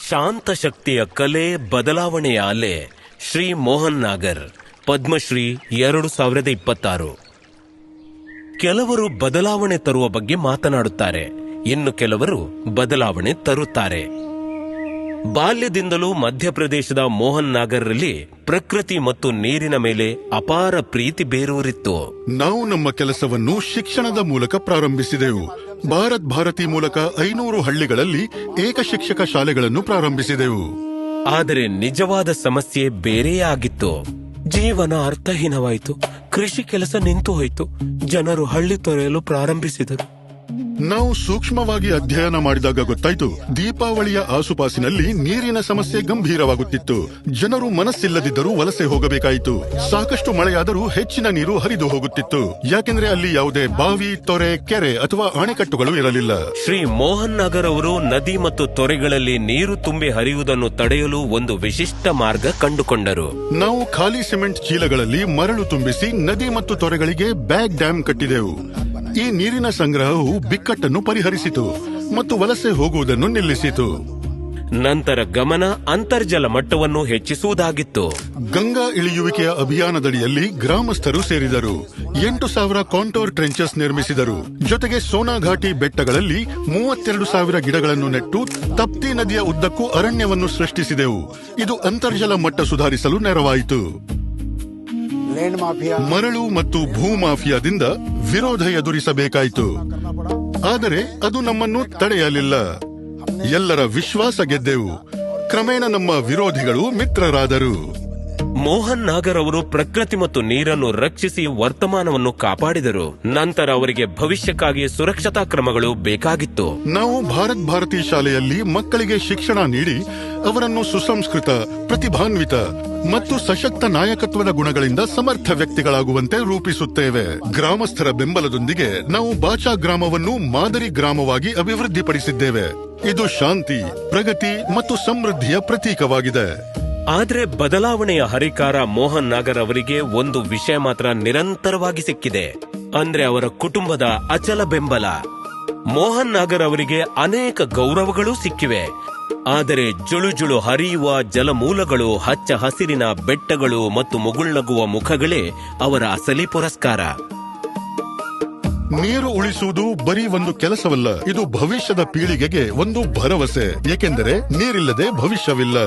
ಶಾಂತ ಶಕ್ತಿಯ ಕಲೆ, ಬದಲಾವಣೆಯ ಅಲೆ. ಶ್ರೀ ಮೋಹನ್ ನಾಗರ್, ಪದ್ಮಶ್ರೀ 2026. ಕೆಲವರು ಬದಲಾವಣೆ ತರುವ ಬಗ್ಗೆ ಮಾತನಾಡುತ್ತಾರೆ, ಇನ್ನು ಕೆಲವರು ಬದಲಾವಣೆ ತರುತ್ತಾರೆ. ಬಾಲ್ಯದಿಂದಲೂ ಮಧ್ಯಪ್ರದೇಶದ ಮೋಹನ್ ನಾಗರ್ರಲ್ಲಿ ಪ್ರಕೃತಿ ಮತ್ತು ನೀರಿನ ಮೇಲೆ ಅಪಾರ ಪ್ರೀತಿ ಬೇರೂರಿತ್ತು. ನಾವು ನಮ್ಮ ಕೆಲಸವನ್ನು ಶಿಕ್ಷಣದ ಮೂಲಕ ಪ್ರಾರಂಭಿಸಿದೆವು. ಭಾರತ್ ಭಾರತಿ ಮೂಲಕ 500 ಹಳ್ಳಿಗಳಲ್ಲಿ ಏಕಶಿಕ್ಷಕ ಶಾಲೆಗಳನ್ನು ಪ್ರಾರಂಭಿಸಿದೆವು. ಆದರೆ ನಿಜವಾದ ಸಮಸ್ಯೆ ಬೇರೆಯೇ ಆಗಿತ್ತು. ಜೀವನ ಅರ್ಥಹೀನವಾಯಿತು. ಕೃಷಿ ಕೆಲಸ ನಿಂತು ಹೋಯಿತು. ಜನರು ಹಳ್ಳಿ ತೊರೆಯಲು ಪ್ರಾರಂಭಿಸಿದರು. ನಾವು ಸೂಕ್ಷ್ಮವಾಗಿ ಅಧ್ಯಯನ ಮಾಡಿದಾಗ ಗೊತ್ತಾಯ್ತು, ದೀಪಾವಳಿಯ ಆಸುಪಾಸಿನಲ್ಲಿ ನೀರಿನ ಸಮಸ್ಯೆ ಗಂಭೀರವಾಗುತ್ತಿತ್ತು. ಜನರು ಮನಸ್ಸಿಲ್ಲದಿದ್ದರೂ ವಲಸೆ ಹೋಗಬೇಕಾಯಿತು. ಸಾಕಷ್ಟು ಮಳೆಯಾದರೂ ಹೆಚ್ಚಿನ ನೀರು ಹರಿದು ಹೋಗುತ್ತಿತ್ತು. ಯಾಕೆಂದ್ರೆ ಅಲ್ಲಿ ಯಾವುದೇ ಬಾವಿ, ತೊರೆ, ಕೆರೆ ಅಥವಾ ಅಣೆಕಟ್ಟುಗಳು ಇರಲಿಲ್ಲ. ಶ್ರೀ ಮೋಹನ್ ನಾಗರ್ ಅವರು ನದಿ ಮತ್ತು ತೊರೆಗಳಲ್ಲಿ ನೀರು ತುಂಬಿ ಹರಿಯುವುದನ್ನು ತಡೆಯಲು ಒಂದು ವಿಶಿಷ್ಟ ಮಾರ್ಗ ಕಂಡುಕೊಂಡರು. ನಾವು ಖಾಲಿ ಸಿಮೆಂಟ್ ಚೀಲಗಳಲ್ಲಿ ಮರಳು ತುಂಬಿಸಿ ನದಿ ಮತ್ತು ತೊರೆಗಳಿಗೆ ಬ್ಯಾಗ್ ಡ್ಯಾಮ್ ಕಟ್ಟಿದೆವು. ಈ ನೀರಿನ ಸಂಗ್ರಹವು ಬಿಕ್ಕಟ್ಟನ್ನು ಪರಿಹರಿಸಿತು ಮತ್ತು ವಲಸೆ ಹೋಗುವುದನ್ನು ನಿಲ್ಲಿಸಿತು. ನಂತರ ಗಮನ ಅಂತರ್ಜಲ ಮಟ್ಟವನ್ನು ಹೆಚ್ಚಿಸುವುದಾಗಿತ್ತು. ಗಂಗಾ ಇಳಿಯುವಿಕೆಯ ಅಭಿಯಾನದಡಿಯಲ್ಲಿ ಗ್ರಾಮಸ್ಥರು ಸೇರಿದರು. 8,000 ಕಾಂಟೋರ್ ಟ್ರೆಂಚಸ್ ನಿರ್ಮಿಸಿದರು. ಜೊತೆಗೆ ಸೋನಾ ಘಾಟಿ ಬೆಟ್ಟಗಳಲ್ಲಿ 32,000 ಗಿಡಗಳನ್ನು ನೆಟ್ಟು ತಪ್ತಿ ನದಿಯ ಉದ್ದಕ್ಕೂ ಅರಣ್ಯವನ್ನು ಸೃಷ್ಟಿಸಿದೆವು. ಇದು ಅಂತರ್ಜಲ ಮಟ್ಟ ಸುಧಾರಿಸಲು ನೆರವಾಯಿತು. ಮರಳು ಮತ್ತು ಭೂಮಾಫಿಯಾದಿಂದ ವಿರೋಧ ಎದುರಿಸಬೇಕಾಯಿತು. ಆದರೆ ಅದು ನಮ್ಮನ್ನು ತಡೆಯಲಿಲ್ಲ. ಎಲ್ಲರ ವಿಶ್ವಾಸ ಗೆದ್ದೆವು. ಕ್ರಮೇಣ ನಮ್ಮ ವಿರೋಧಿಗಳು ಮಿತ್ರರಾದರು. ಮೋಹನ್ ನಾಗರ್ ಅವರು ಪ್ರಕೃತಿ ಮತ್ತು ನೀರನ್ನು ರಕ್ಷಿಸಿ ವರ್ತಮಾನವನ್ನು ಕಾಪಾಡಿದರು. ನಂತರ ಅವರಿಗೆ ಭವಿಷ್ಯಕ್ಕಾಗಿ ಸುರಕ್ಷತಾ ಕ್ರಮಗಳು ಬೇಕಾಗಿತ್ತು. ನಾವು ಭಾರತ್ ಭಾರತಿ ಶಾಲೆಯಲ್ಲಿ ಮಕ್ಕಳಿಗೆ ಶಿಕ್ಷಣ ನೀಡಿ ಅವರನ್ನು ಸುಸಂಸ್ಕೃತ, ಪ್ರತಿಭಾನ್ವಿತ ಮತ್ತು ಸಶಕ್ತ ನಾಯಕತ್ವದ ಗುಣಗಳಿಂದ ಸಮರ್ಥ ವ್ಯಕ್ತಿಗಳಾಗುವಂತೆ ರೂಪಿಸುತ್ತೇವೆ. ಗ್ರಾಮಸ್ಥರ ಬೆಂಬಲದೊಂದಿಗೆ ನಾವು ಬಾಚಾ ಗ್ರಾಮವನ್ನು ಮಾದರಿ ಗ್ರಾಮವಾಗಿ ಅಭಿವೃದ್ಧಿಪಡಿಸಿದ್ದೇವೆ. ಇದು ಶಾಂತಿ, ಪ್ರಗತಿ ಮತ್ತು ಸಮೃದ್ಧಿಯ ಪ್ರತೀಕವಾಗಿದೆ. ಆದರೆ ಬದಲಾವಣೆಯ ಹರಿಕಾರ ಮೋಹನ್ ನಾಗರ್ ಅವರಿಗೆ ಒಂದು ವಿಷಯ ಮಾತ್ರ ನಿರಂತರವಾಗಿ ಸಿಕ್ಕಿದೆ, ಅಂದ್ರೆ ಅವರ ಕುಟುಂಬದ ಅಚಲ ಬೆಂಬಲ. ಮೋಹನ್ ನಾಗರ್ ಅವರಿಗೆ ಅನೇಕ ಗೌರವಗಳು ಸಿಕ್ಕಿವೆ, ಆದರೆ ಜುಳುಜುಳು ಹರಿಯುವ ಜಲಮೂಲಗಳು, ಹಚ್ಚ ಹಸಿರಿನ ಬೆಟ್ಟಗಳು ಮತ್ತು ಮುಗುಳ್ನಗುವ ಮುಖಗಳೇ ಅವರ ಅಸಲಿ ಪುರಸ್ಕಾರ. ನೀರು ಉಳಿಸುವುದು ಬರೀ ಒಂದು ಕೆಲಸವಲ್ಲ, ಇದು ಭವಿಷ್ಯದ ಪೀಳಿಗೆಗೆ ಒಂದು ಭರವಸೆ. ಏಕೆಂದರೆ ನೀರಿಲ್ಲದೆ ಭವಿಷ್ಯವಿಲ್ಲ.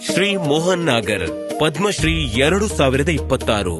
ಶ್ರೀ ಮೋಹನ್ ನಾಗರ್, ಪದ್ಮಶ್ರೀ 2026.